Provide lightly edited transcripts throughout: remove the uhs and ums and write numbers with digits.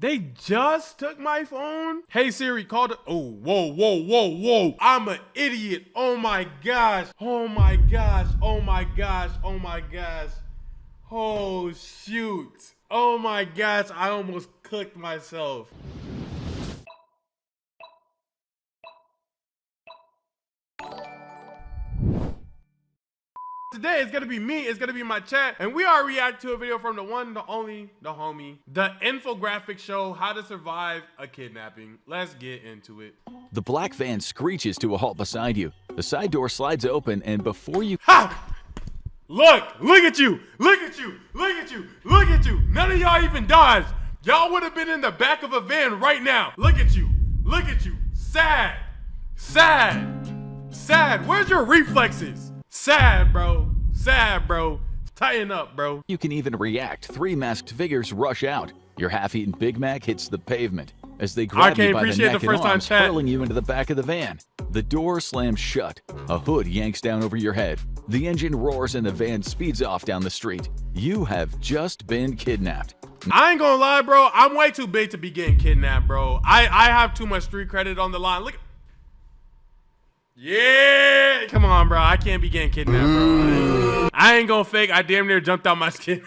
They just took my phone? Hey Siri, call the— oh, whoa. I'm an idiot. Oh my gosh. Oh my gosh. Oh shoot. Oh my gosh, I almost clicked myself. Today it's gonna be me, it's gonna be my chat, and we are reacting to a video from the one, the only, the homie, the Infographics Show, How to Survive a Kidnapping. Let's get into it. The black van screeches to a halt beside you. The side door slides open, and before you— Ha! Look at you! None of y'all even dodged. Y'all would have been in the back of a van right now. Look at you. Sad. Where's your reflexes? Sad, bro. Tighten up, bro. you can even react, 3 masked figures rush out. Your half-eaten Big Mac hits the pavement as they grab you by the neck and arms, hurling you into the back of the van. The door slams shut. A hood yanks down over your head. The engine roars and the van speeds off down the street. You have just been kidnapped. I ain't gonna lie, bro. I'm way too big to be getting kidnapped, bro. I have too much street credit on the line. Look. Yeah. Come on, bro. I can't be getting kidnapped, bro. I ain't gonna fake. I damn near jumped out my skin.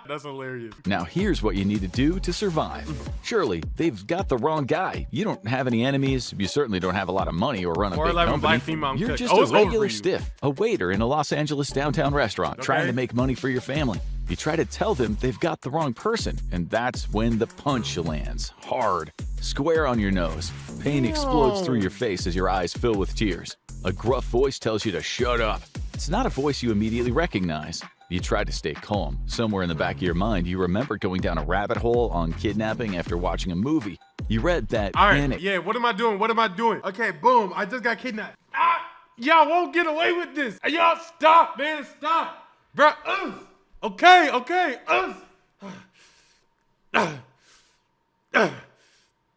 That's hilarious. Now here's what you need to do to survive. Surely, they've got the wrong guy. You don't have any enemies. You certainly don't have a lot of money or run a big company. Black female You're just a regular stiff, a waiter in a Los Angeles downtown restaurant trying to make money for your family. You try to tell them they've got the wrong person, and that's when the punch lands. Hard. Square on your nose. Pain explodes through your face as your eyes fill with tears. A gruff voice tells you to shut up. It's not a voice you immediately recognize. You try to stay calm. Somewhere in the back of your mind, you remember going down a rabbit hole on kidnapping after watching a movie. You read that panic. Yeah, what am I doing? Okay, boom, I just got kidnapped. Y'all won't get away with this. Y'all stop, man, stop. Bro, okay.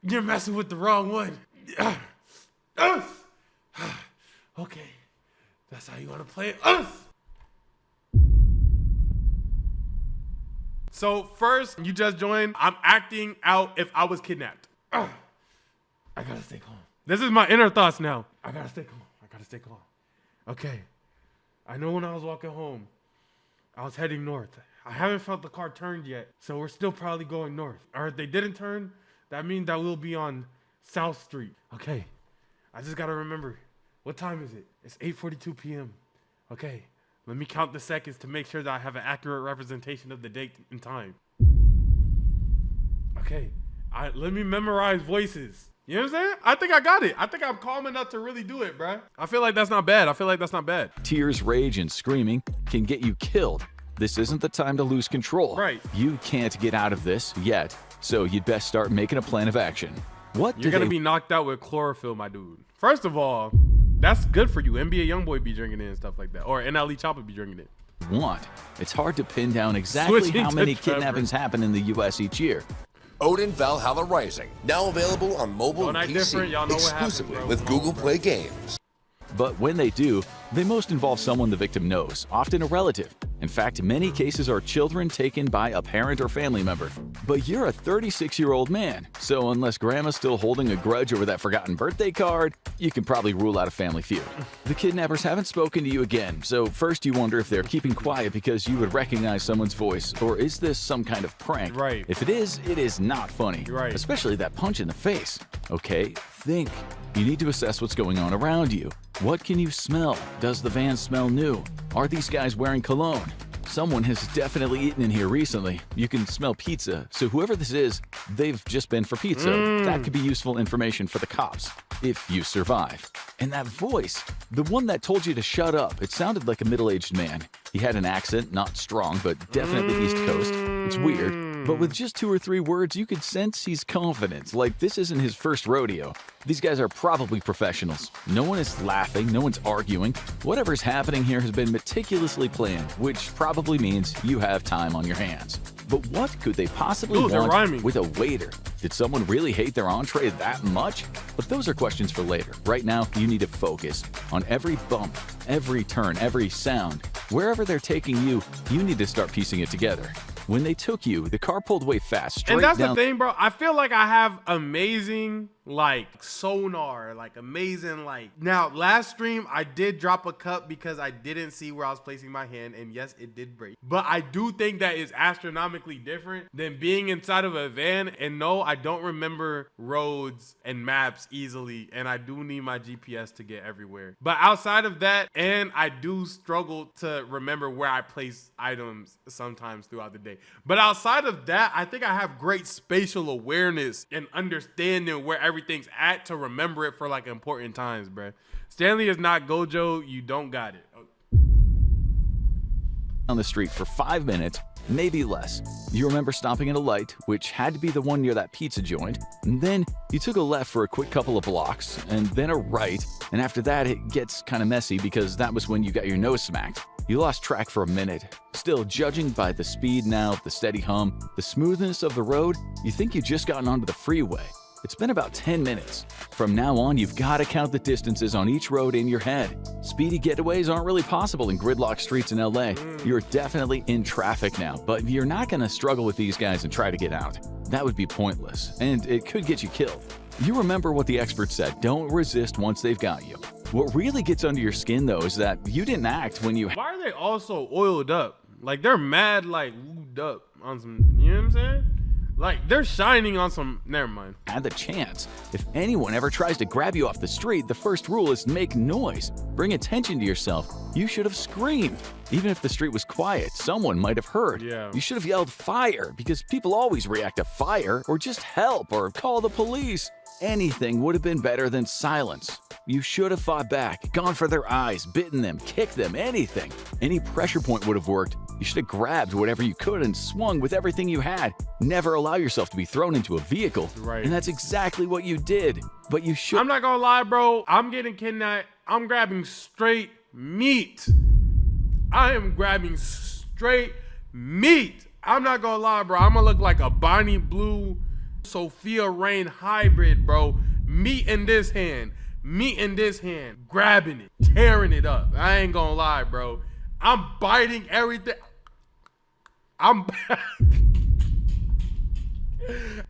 You're messing with the wrong one. Okay, that's how you want to play it. So first, you just joined. I'm acting out if I was kidnapped. I gotta stay calm. This is my inner thoughts now. I gotta stay calm. Okay. I know when I was walking home, I was heading north. I haven't felt the car turned yet, so we're still probably going north. Or if they didn't turn, that means that we'll be on South Street. Okay. I just gotta remember. What time is it? It's 8:42 p.m. Okay. Let me count the seconds to make sure that I have an accurate representation of the date and time. Okay, let me memorize voices. You know what I'm saying? I think I got it. I think I'm calm enough to really do it, bruh. I feel like that's not bad. Tears, rage, and screaming can get you killed. This isn't the time to lose control. Right. You can't get out of this yet, so you'd best start making a plan of action. You're gonna be knocked out with chlorophyll, my dude. First of all, that's good for you. NBA Youngboy be drinking it and stuff like that. Or NLE Chopper be drinking it. It's hard to pin down exactly how many kidnappings happen in the U.S. each year. Odin Valhalla Rising, now available on mobile and PC, exclusively with Google Play Games. But when they do, they most involve someone the victim knows, often a relative. In fact, many cases are children taken by a parent or family member. But you're a 36-year-old man, so unless grandma's still holding a grudge over that forgotten birthday card, you can probably rule out a family feud. The kidnappers haven't spoken to you again, so first you wonder if they're keeping quiet because you would recognize someone's voice, or is this some kind of prank? Right. If it is not funny. Right. Especially that punch in the face. Okay, think. You need to assess what's going on around you. What can you smell? Does the van smell new? Are these guys wearing cologne? Someone has definitely eaten in here recently. You can smell pizza, so whoever this is, they've just been for pizza. That could be useful information for the cops, if you survive. And that voice, the one that told you to shut up, it sounded like a middle-aged man. He had an accent, not strong, but definitely East Coast. It's weird, but with just 2 or 3 words, you could sense he's confident, like this isn't his first rodeo. These guys are probably professionals. No one is laughing, no one's arguing. Whatever's happening here has been meticulously planned, which probably means you have time on your hands. But what could they possibly want with a waiter? Did someone really hate their entree that much? But those are questions for later. Right now, you need to focus on every bump, every turn, every sound. Wherever they're taking you, you need to start piecing it together. When they took you, the car pulled away fast, straight and that's down. the thing, bro. I feel like I have amazing, like, sonar, like, amazing, like. Now, last stream, I did drop a cup because I didn't see where I was placing my hand, and yes, it did break. But I do think that is astronomically different than being inside of a van. And no, I don't remember roads and maps easily, and I do need my GPS to get everywhere. But outside of that, and I do struggle to remember where I place items sometimes throughout the day. But outside of that, I think I have great spatial awareness and understanding where everything's at to remember it for like important times, bruh. Stanley is not Gojo. You don't got it. On the street for 5 minutes, maybe less. You remember stopping at a light, which had to be the one near that pizza joint, and then you took a left for a quick couple of blocks, and then a right, and after that it gets kind of messy because that was when you got your nose smacked. You lost track for a minute. Still, judging by the speed now, the steady hum, the smoothness of the road, you think you've just gotten onto the freeway. It's been about 10 minutes. From now on, you've got to count the distances on each road in your head. Speedy getaways aren't really possible in gridlock streets in LA. You're definitely in traffic now, but you're not going to struggle with these guys and try to get out. That would be pointless, and it could get you killed. You remember what the experts said, don't resist once they've got you. What really gets under your skin, though, is that you didn't act when you... Why are they all so oiled up? Like, they're mad, like, lubed up on some, you know what I'm saying? Like, they're shining on some, never mind. Had the chance. If anyone ever tries to grab you off the street, the first rule is make noise. Bring attention to yourself. You should have screamed. Even if the street was quiet, someone might have heard. Yeah. You should have yelled fire, because people always react to fire, or just help, or call the police. Anything would have been better than silence. You should have fought back, gone for their eyes, bitten them, kicked them, anything. Any pressure point would have worked. You should have grabbed whatever you could and swung with everything you had. Never allow yourself to be thrown into a vehicle. Right. And that's exactly what you did. But you should... I'm not gonna lie, bro. I'm getting kidnapped. I'm grabbing straight meat. I am grabbing straight meat. I'm not gonna lie, bro. I'm gonna look like a Bonnie Blue Sophia Rain hybrid, bro. Meat in this hand. Meat in this hand. Grabbing it. Tearing it up. I ain't gonna lie, bro. I'm biting everything.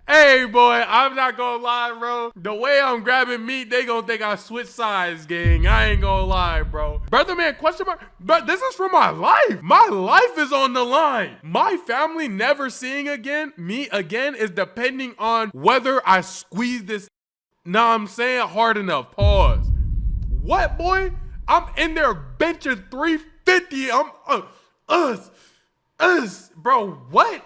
Hey, boy, I'm not gonna lie, bro. The way I'm grabbing meat, they gonna think I switched sides, gang. I ain't gonna lie, bro. Brother man, question mark. But this is for my life. My life is on the line. My family never seeing me again is depending on whether I squeeze this, nah, I'm saying, hard enough. Pause. What, boy? I'm in there benching 350. I'm bro, what?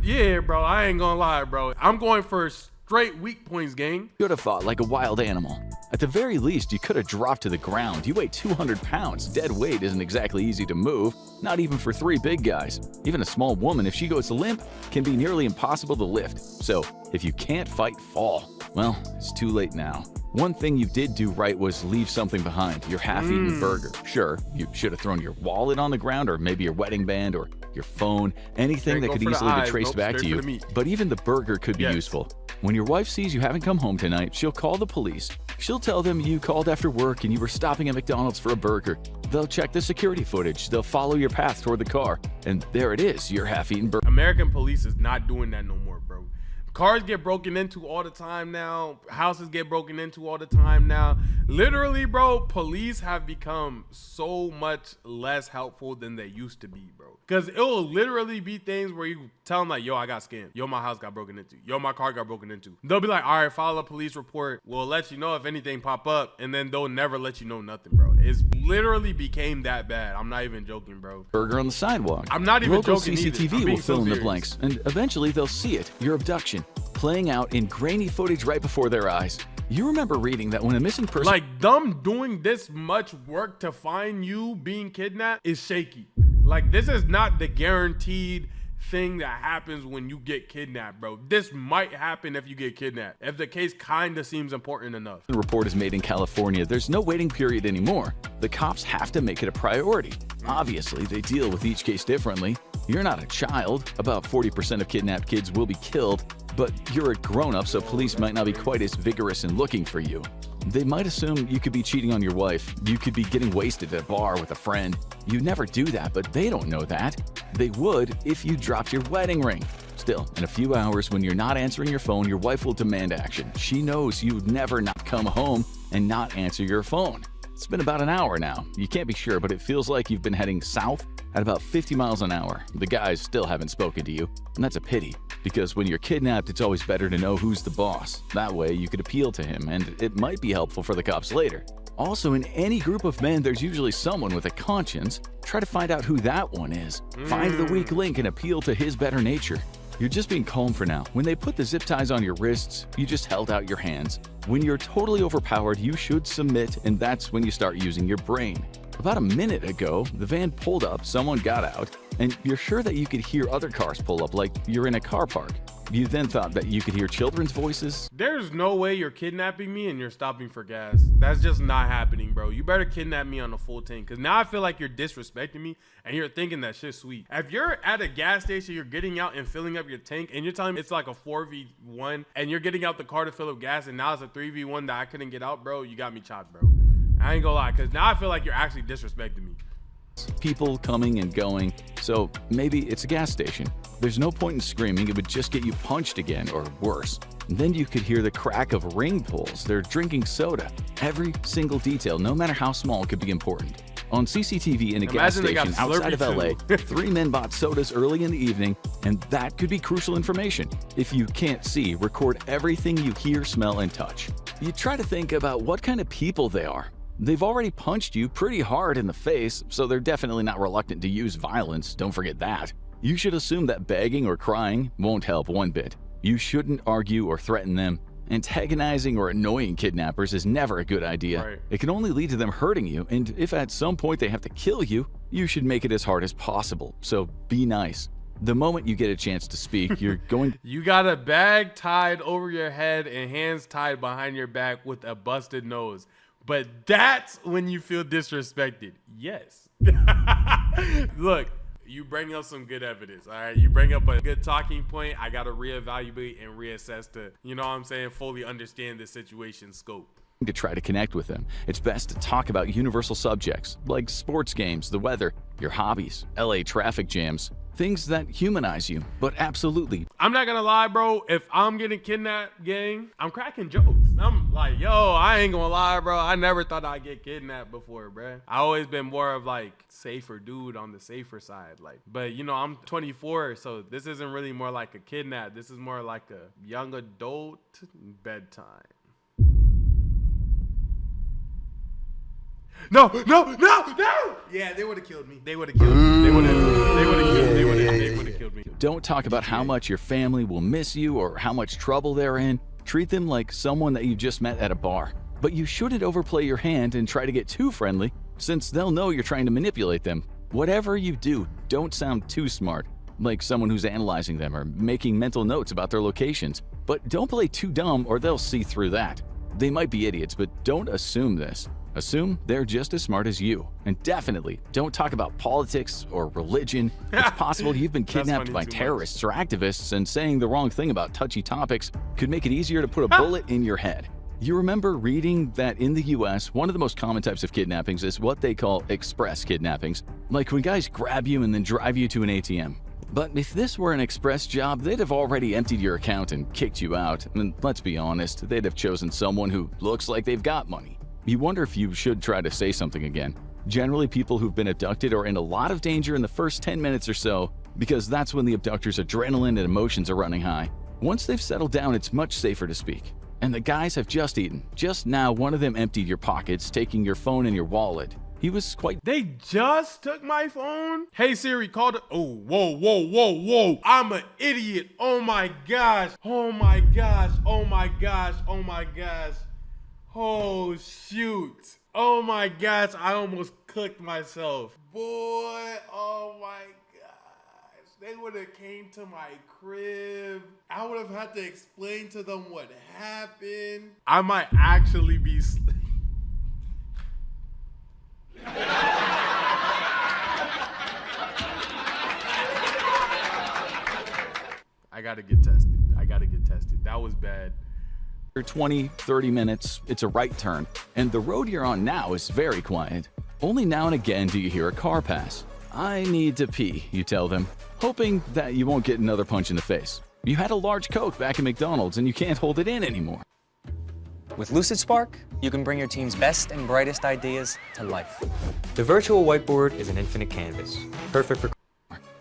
Yeah, bro, I ain't gonna lie, bro. I'm going for straight weak points, gang. You could have fought like a wild animal. At the very least, you could have dropped to the ground. You weigh 200 pounds. Dead weight isn't exactly easy to move, not even for 3 big guys. Even a small woman, if she goes limp, can be nearly impossible to lift. So, if you can't fight, fall. Well, it's too late now. One thing you did do right was leave something behind, your half-eaten burger. Sure, you should have thrown your wallet on the ground, or maybe your wedding band, or your phone, anything that could easily be traced back to you. But even the burger could be useful. When your wife sees you haven't come home tonight, she'll call the police. She'll tell them you called after work and you were stopping at McDonald's for a burger. They'll check the security footage. They'll follow your path toward the car. And there it is, your half-eaten burger. American police is not doing that no more, bro. Cars get broken into all the time now. Houses get broken into all the time now. Literally, bro, police have become so much less helpful than they used to be, bro. Because it will literally be things where you tell them like, yo, I got scammed. Yo, my house got broken into. Yo, my car got broken into. They'll be like, all right, file a police report. We'll let you know if anything pop up. And then they'll never let you know nothing, bro. It's literally became that bad. I'm not even joking, bro. Burger on the sidewalk. I'm not even Local joking CCTV will fill in the blanks. And eventually they'll see it, your abduction, playing out in grainy footage right before their eyes. You remember reading that when a missing person... Like, them doing this much work to find you being kidnapped is shaky. Like, this is not the guaranteed thing that happens when you get kidnapped, bro. This might happen if you get kidnapped, if the case kinda seems important enough. The report is made in California. There's no waiting period anymore. The cops have to make it a priority. Obviously, they deal with each case differently. You're not a child. About 40% of kidnapped kids will be killed, but you're a grown-up, so police might not be quite as vigorous in looking for you. They might assume you could be cheating on your wife. You could be getting wasted at a bar with a friend. You'd never do that, but they don't know that. They would if you dropped your wedding ring. Still, in a few hours, when you're not answering your phone, your wife will demand action. She knows you'd never not come home and not answer your phone. It's been about an hour now. You can't be sure, but it feels like you've been heading south at about 50 miles an hour. The guys still haven't spoken to you, and that's a pity, because when you're kidnapped, it's always better to know who's the boss. That way, you could appeal to him, and it might be helpful for the cops later. Also, in any group of men, there's usually someone with a conscience. Try to find out who that one is. Find the weak link and appeal to his better nature. You're just being calm for now. When they put the zip ties on your wrists, you just held out your hands. When you're totally overpowered, you should submit, and that's when you start using your brain. About a minute ago, the van pulled up, someone got out, and you're sure that you could hear other cars pull up like you're in a car park. You then thought that you could hear children's voices. There's no way you're kidnapping me and you're stopping for gas. That's just not happening, bro. You better kidnap me on a full tank, because now I feel like you're disrespecting me and you're thinking that shit's sweet. If you're at a gas station, you're getting out and filling up your tank, and you're telling me it's like a 4v1 and you're getting out the car to fill up gas, and now it's a 3v1 that I couldn't get out, bro, you got me chopped, bro. I ain't gonna lie, because now I feel like you're actually disrespecting me. People coming and going, so maybe it's a gas station. There's no point in screaming, it would just get you punched again, or worse. And then you could hear the crack of ring pulls. They're drinking soda. Every single detail, no matter how small, could be important. On CCTV in a gas station outside of LA, 3 men bought sodas early in the evening, and that could be crucial information. If you can't see, record everything you hear, smell, and touch. You try to think about what kind of people they are. They've already punched you pretty hard in the face, so they're definitely not reluctant to use violence, don't forget that. You should assume that begging or crying won't help one bit. You shouldn't argue or threaten them. Antagonizing or annoying kidnappers is never a good idea. Right. It can only lead to them hurting you, and if at some point they have to kill you, you should make it as hard as possible, so be nice. The moment you get a chance to speak, you're going You got a bag tied over your head and hands tied behind your back with a busted nose. But that's when you feel disrespected. Yes. Look, you bring up some good evidence, all right? You bring up a good talking point. I got to reevaluate and reassess to, you know what I'm saying, fully understand the situation scope. to try to connect with them. It's best to talk about universal subjects like sports games, the weather, your hobbies, LA traffic jams, things that humanize you. But absolutely, I'm not gonna lie, bro. If I'm getting kidnapped, gang, I'm cracking jokes. I'm like, yo, I ain't gonna lie, bro. I never thought I'd get kidnapped before, bro. I always been more of like safer dude on the safer side. Like, but you know, I'm 24, so this isn't really more like a kidnap. This is more like a young adult bedtime. No. Yeah, they would have killed me. They would have killed me. They would have killed me. Don't talk about how much your family will miss you or how much trouble they're in. Treat them like someone that you just met at a bar. But you shouldn't overplay your hand and try to get too friendly, since they'll know you're trying to manipulate them. Whatever you do, don't sound too smart, like someone who's analyzing them or making mental notes about their locations. But don't play too dumb or they'll see through that. They might be idiots, but don't assume this. Assume they're just as smart as you. And definitely don't talk about politics or religion. It's possible you've been kidnapped by terrorists or activists, and saying the wrong thing about touchy topics could make it easier to put a bullet in your head. You remember reading that in the US, one of the most common types of kidnappings is what they call express kidnappings, like when guys grab you and then drive you to an ATM. But if this were an express job, they'd have already emptied your account and kicked you out. And let's be honest, they'd have chosen someone who looks like they've got money. You wonder if you should try to say something again. Generally, people who've been abducted are in a lot of danger in the first 10 minutes or so, because that's when the abductor's adrenaline and emotions are running high. Once they've settled down, it's much safer to speak. And the guys have just eaten. Just now, one of them emptied your pockets, taking your phone and your wallet. He was quite— They just took my phone? Hey Siri, call the— oh, whoa. I'm an idiot. Oh my gosh. Oh shoot. Oh my gosh, I almost cooked myself. Boy, oh my gosh. They would have came to my crib. I would have had to explain to them what happened. I might actually be I gotta get tested. I gotta get tested. That was bad. 20, 30 minutes, it's a right turn, and the road you're on now is very quiet. Only now and again do you hear a car pass. I need to pee, you tell them, hoping that you won't get another punch in the face. You had a large Coke back at McDonald's and you can't hold it in anymore. With Lucid Spark, you can bring your team's best and brightest ideas to life. The virtual whiteboard is an infinite canvas, perfect for...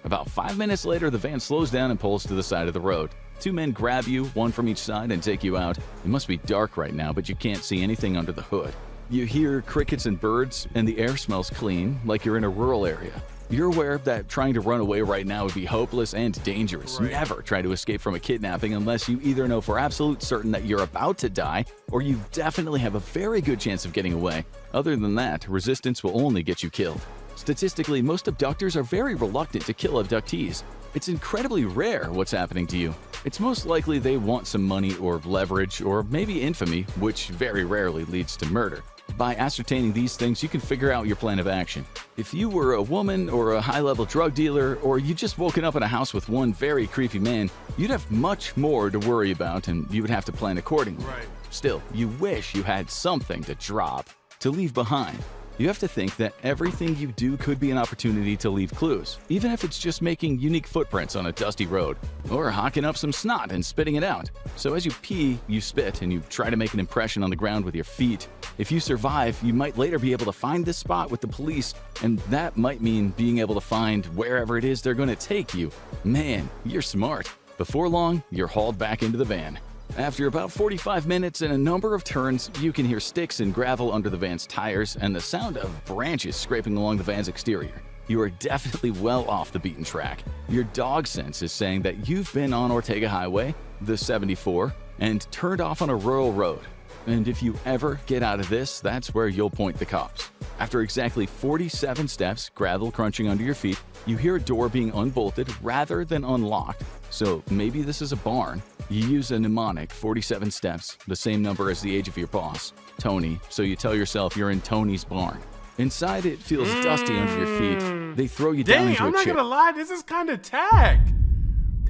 About 5 minutes later, the van slows down and pulls to the side of the road. 2 men grab you, one from each side, and take you out. It must be dark right now, but you can't see anything under the hood. You hear crickets and birds, and the air smells clean, like you're in a rural area. You're aware that trying to run away right now would be hopeless and dangerous. Right. Never try to escape from a kidnapping unless you either know for absolute certain that you're about to die, or you definitely have a very good chance of getting away. Other than that, resistance will only get you killed. Statistically, most abductors are very reluctant to kill abductees. It's incredibly rare what's happening to you. It's most likely they want some money or leverage or maybe infamy, which very rarely leads to murder. By ascertaining these things, you can figure out your plan of action. If you were a woman or a high-level drug dealer, or you just woken up in a house with one very creepy man, you'd have much more to worry about and you would have to plan accordingly. Right. Still, you wish you had something to drop, to leave behind. You have to think that everything you do could be an opportunity to leave clues, even if it's just making unique footprints on a dusty road, or hocking up some snot and spitting it out. So as you pee, you spit, and you try to make an impression on the ground with your feet. If you survive, you might later be able to find this spot with the police, and that might mean being able to find wherever it is they're going to take you. Man, you're smart. Before long, you're hauled back into the van. After about 45 minutes and a number of turns, you can hear sticks and gravel under the van's tires and the sound of branches scraping along the van's exterior. You are definitely well off the beaten track. Your dog sense is saying that you've been on Ortega Highway, the 74, and turned off on a rural road. And if you ever get out of this, that's where you'll point the cops. After exactly 47 steps, gravel crunching under your feet, you hear a door being unbolted rather than unlocked. So maybe this is a barn. You use a mnemonic, 47 steps, the same number as the age of your boss, Tony, so you tell yourself you're in Tony's barn. Inside, it feels dusty under your feet. They throw you down into a chair. I'm not gonna lie, this is kind of tag.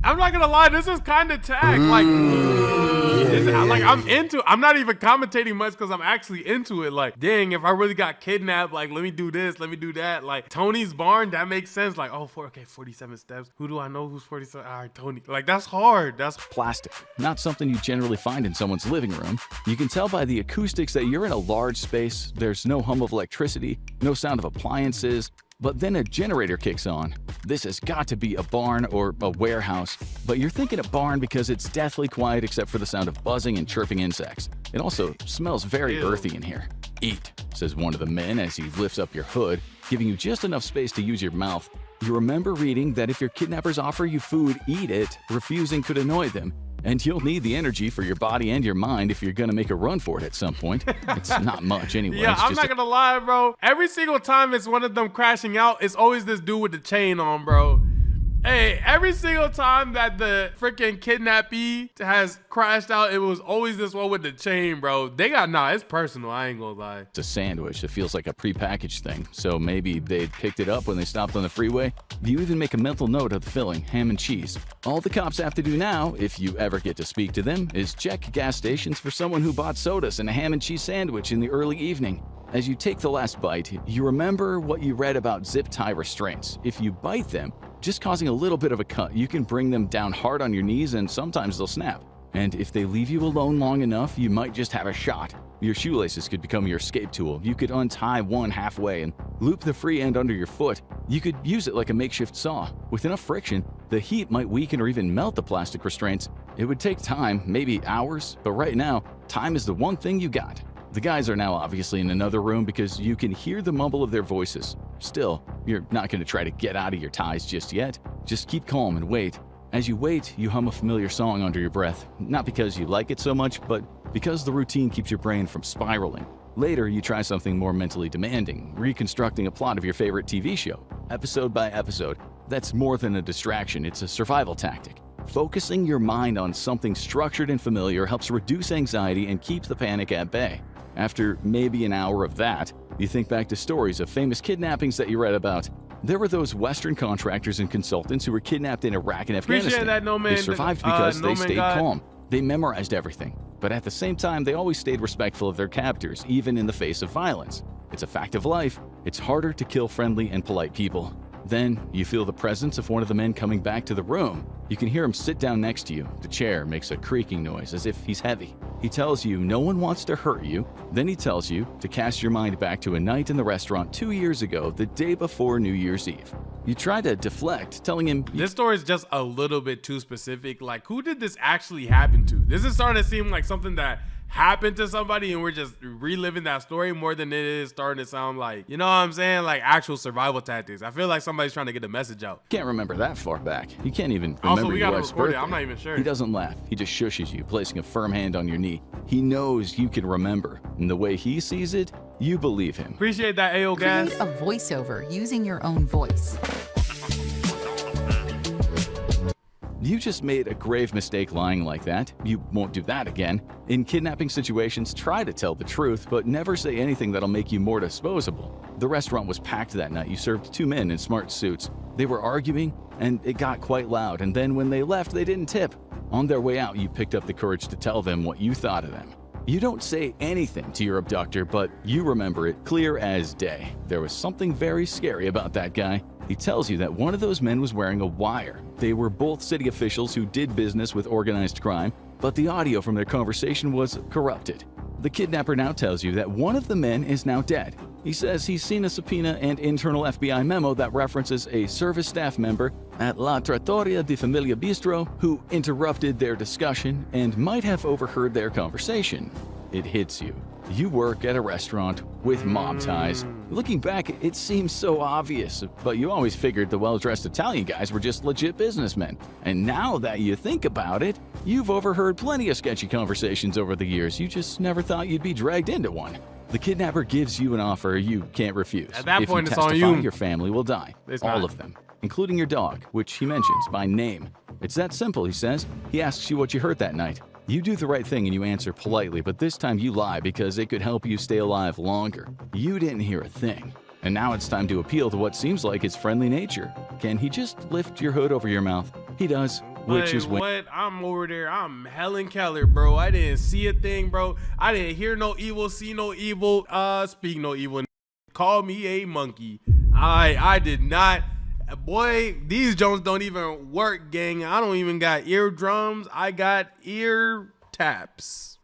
I'm not gonna lie, this is kind of tag. I'm not even commentating much because I'm actually into it. Like, dang, if I really got kidnapped, like, let me do this, let me do that. Like, Tony's barn, that makes sense. Like, okay, 47 steps. Who do I know who's 47? All right, Tony. Like, that's hard. That's plastic. Not something you generally find in someone's living room. You can tell by the acoustics that you're in a large space. There's no hum of electricity, no sound of appliances. But then a generator kicks on. This has got to be a barn or a warehouse, but you're thinking a barn because it's deathly quiet except for the sound of buzzing and chirping insects. It also smells very earthy in here. Eat, says one of the men as he lifts up your hood, giving you just enough space to use your mouth. You remember reading that if your kidnappers offer you food, eat it. Refusing could annoy them. And you'll need the energy for your body and your mind if you're gonna make a run for it at some point. It's not much anyway. Yeah, I'm not gonna lie, bro. Every single time it's one of them crashing out, it's always this dude with the chain on, bro. Hey, every single time that the freaking kidnappee has crashed out, it was always this one with the chain, bro. It's personal, I ain't gonna lie. It's a sandwich. It feels like a prepackaged thing, so maybe they picked it up when they stopped on the freeway. You even make a mental note of the filling, ham and cheese. All the cops have to do now, if you ever get to speak to them, is check gas stations for someone who bought sodas and a ham and cheese sandwich in the early evening. As you take the last bite, you remember what you read about zip tie restraints. If you bite them, just causing a little bit of a cut, you can bring them down hard on your knees and sometimes they'll snap. And if they leave you alone long enough, you might just have a shot. Your shoelaces could become your escape tool. You could untie one halfway and loop the free end under your foot. You could use it like a makeshift saw. With enough friction, the heat might weaken or even melt the plastic restraints. It would take time, maybe hours, but right now, time is the one thing you got. The guys are now obviously in another room because you can hear the mumble of their voices. Still, you're not going to try to get out of your ties just yet. Just keep calm and wait. As you wait, you hum a familiar song under your breath. Not because you like it so much, but because the routine keeps your brain from spiraling. Later, you try something more mentally demanding, reconstructing a plot of your favorite TV show, episode by episode. That's more than a distraction, it's a survival tactic. Focusing your mind on something structured and familiar helps reduce anxiety and keep the panic at bay. After maybe an hour of that, you think back to stories of famous kidnappings that you read about. There were those Western contractors and consultants who were kidnapped in Iraq and Afghanistan. Appreciate that, No Man. They survived because No they Man stayed God. calm. They memorized everything. But at the same time, they always stayed respectful of their captors, even in the face of violence. It's a fact of life. It's harder to kill friendly and polite people. Then, you feel the presence of one of the men coming back to the room. You can hear him sit down next to you. The chair makes a creaking noise as if he's heavy. He tells you no one wants to hurt you. Then he tells you to cast your mind back to a night in the restaurant 2 years ago, the day before New Year's Eve. You try to deflect, telling him... This story is just a little bit too specific. Like, who did this actually happen to? This is starting to seem like something that happened to somebody and we're just reliving that story more than it is starting to sound like, you know what I'm saying, like actual survival tactics. I feel like somebody's trying to get a message out. Can't remember that far back. You can't even remember Also, we your gotta wife's record it. birthday. I'm not even sure. He doesn't laugh. He just shushes you, placing a firm hand on your knee. He knows you can remember. And the way he sees it, you believe him. Appreciate that, AO Gas. Create a voiceover using your own voice. You just made a grave mistake lying like that. You won't do that again. In kidnapping situations, try to tell the truth, but never say anything that'll make you more disposable. The restaurant was packed that night. You served 2 men in smart suits. They were arguing, and it got quite loud, and then when they left, they didn't tip. On their way out, you picked up the courage to tell them what you thought of them. You don't say anything to your abductor, but you remember it clear as day. There was something very scary about that guy. He tells you that one of those men was wearing a wire. They were both city officials who did business with organized crime, but the audio from their conversation was corrupted. The kidnapper now tells you that one of the men is now dead. He says he's seen a subpoena and internal FBI memo that references a service staff member at La Trattoria di Familia Bistro who interrupted their discussion and might have overheard their conversation. It hits you. You work at a restaurant with mob ties. Looking back, it seems so obvious, but you always figured the well-dressed Italian guys were just legit businessmen. And now that you think about it, you've overheard plenty of sketchy conversations over the years. You just never thought you'd be dragged into one. The kidnapper gives you an offer you can't refuse. At that point, if it's you on testify, you. your family will die. It's All not. of them, including your dog, which he mentions by name. It's that simple, he says. He asks you what you heard that night. You do the right thing and you answer politely, but this time you lie because it could help you stay alive longer. You didn't hear a thing. And now it's time to appeal to what seems like his friendly nature. Can he just lift your hood over your mouth? He does, which is when... What? I'm over there. I'm Helen Keller, bro. I didn't see a thing, bro. I didn't hear no evil, see no evil, speak no evil. Call me a monkey. I did not. Boy, these Jones don't even work, gang. I don't even got eardrums. I got ear taps.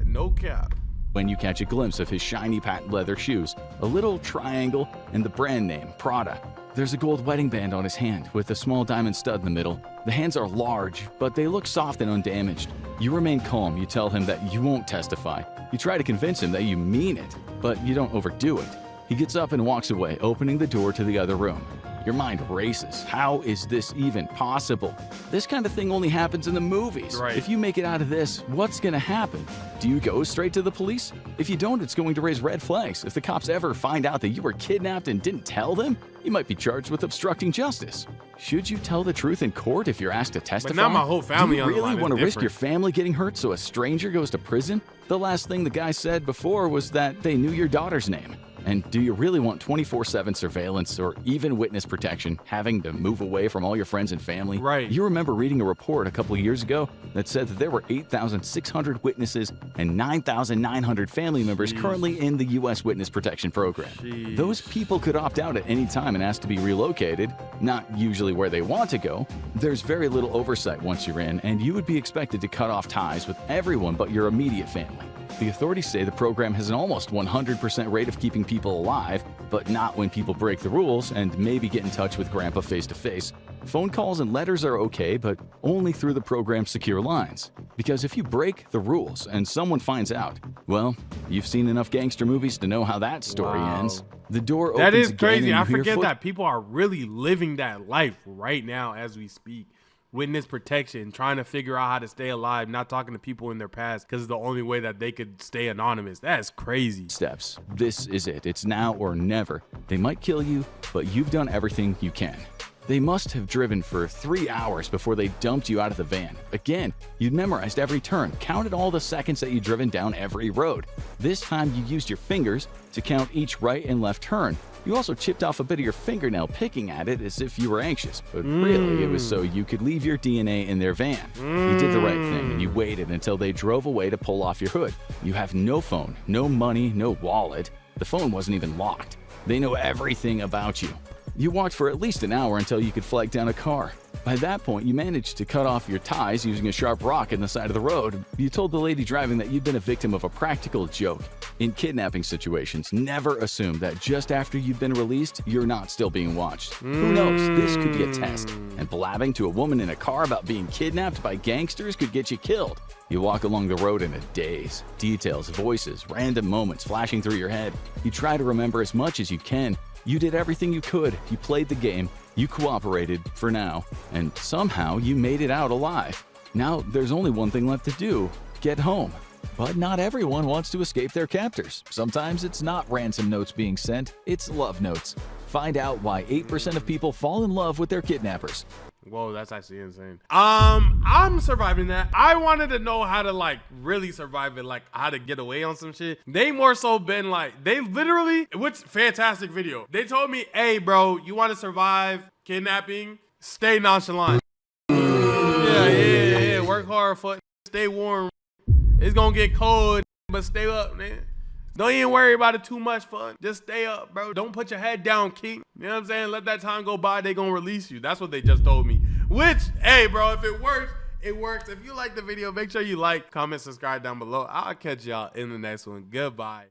No cap. When you catch a glimpse of his shiny patent leather shoes, a little triangle, and the brand name, Prada. There's a gold wedding band on his hand with a small diamond stud in the middle. The hands are large, but they look soft and undamaged. You remain calm. You tell him that you won't testify. You try to convince him that you mean it, but you don't overdo it. He gets up and walks away, opening the door to the other room. Your mind races. How is this even possible? This kind of thing only happens in the movies. Right. If you make it out of this, what's gonna happen? Do you go straight to the police? If you don't, it's going to raise red flags. If the cops ever find out that you were kidnapped and didn't tell them, you might be charged with obstructing justice. Should you tell the truth in court if you're asked to testify? now my whole family Do you on the really line is want to risk different. your family getting hurt so a stranger goes to prison? The last thing the guy said before was that they knew your daughter's name. And do you really want 24/7 surveillance or even witness protection, having to move away from all your friends and family? Right. You remember reading a report a couple of years ago that said that there were 8,600 witnesses and 9,900 family members currently in the U.S. Witness Protection Program. Jeez. Those people could opt out at any time and ask to be relocated, not usually where they want to go. There's very little oversight once you're in, and you would be expected to cut off ties with everyone but your immediate family. The authorities say the program has an almost 100% rate of keeping people alive, but not when people break the rules and maybe get in touch with Grandpa face-to-face. Phone calls and letters are okay, but only through the program's secure lines. Because if you break the rules and someone finds out, well, you've seen enough gangster movies to know how that story Wow. ends. The door opens That is again crazy. and I you hear forget that people are really living that life right now as we speak. Witness protection, trying to figure out how to stay alive, not talking to people in their past because it's the only way that they could stay anonymous. That's crazy. Steps. This is it. It's now or never. They might kill you, but you've done everything you can. They must have driven for 3 hours before they dumped you out of the van. Again, you'd memorized every turn, counted all the seconds that you'd driven down every road. This time you used your fingers to count each right and left turn You also chipped off a bit of your fingernail picking at it as if you were anxious, but really it was so you could leave your DNA in their van. You did the right thing and you waited until they drove away to pull off your hood. You have no phone, no money, no wallet. The phone wasn't even locked. They know everything about you. You walked for at least an hour until you could flag down a car. By that point, you managed to cut off your ties using a sharp rock in the side of the road. You told the lady driving that you'd been a victim of a practical joke. In kidnapping situations, never assume that just after you've been released, you're not still being watched. Who knows? This could be a test. And blabbing to a woman in a car about being kidnapped by gangsters could get you killed. You walk along the road in a daze. Details, voices, random moments flashing through your head. You try to remember as much as you can. You did everything you could. You played the game. You cooperated, for now, and somehow you made it out alive. Now there's only one thing left to do: get home. But not everyone wants to escape their captors. Sometimes it's not ransom notes being sent, it's love notes. Find out why 8% of people fall in love with their kidnappers. Whoa, that's actually insane. I'm surviving that. I wanted to know how to like really survive it, like how to get away on some shit. They more so been like, they literally, which fantastic video. They told me, hey bro, you want to survive kidnapping? Stay nonchalant. Yeah. Work hard, fuck. Stay warm. It's gonna get cold, but stay up, man. Don't even worry about it too much, fun. Just stay up, bro. Don't put your head down, king. You know what I'm saying? Let that time go by. They gonna release you. That's what they just told me. Which, hey, bro, if it works, it works. If you like the video, make sure you like, comment, subscribe down below. I'll catch y'all in the next one. Goodbye.